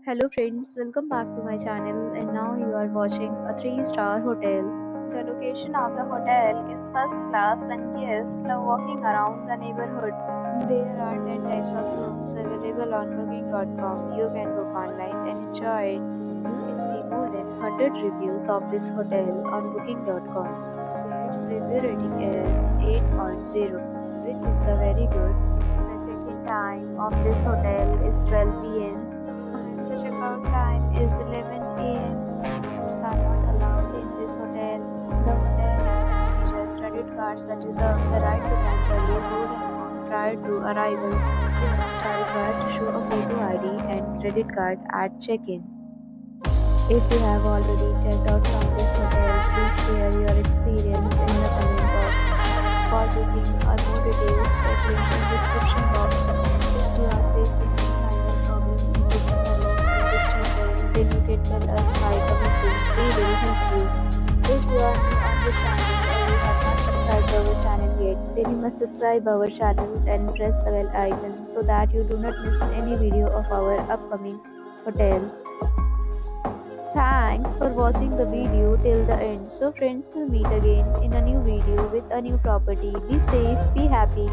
Hello friends, welcome back to my channel and now you are watching a 3-star hotel. The location of the hotel is first class and guests love walking around the neighborhood. There are 10 types of rooms available on booking.com. You can book online and enjoy it. You can see more than 100 reviews of this hotel on booking.com. Its review rating is 8.0, which is the very good. The check-in time of this hotel is 12 p.m. The checkout time is 11 a.m. Pets are not allowed in this hotel. The hotel accepts major credit cards and reserves the right to temporarily hold an amount prior to arrival. Guests are required to show a photo ID and credit card at check-in. If you have already checked out from this hotel, please share your experience in the comment box. For booking or more details, check link in description box. If you are facing any kind of problem in booking a room in this hotel, then you can tell us by commenting. We will help you. If you are new on this channel or you have not subscribed our channel yet, then you must subscribe our channel and press the bell icon so that you do not miss any video of our upcoming hotel. Thanks for watching the video till the end. So friends, we'll meet again in a new video with a new property. Be safe, be happy.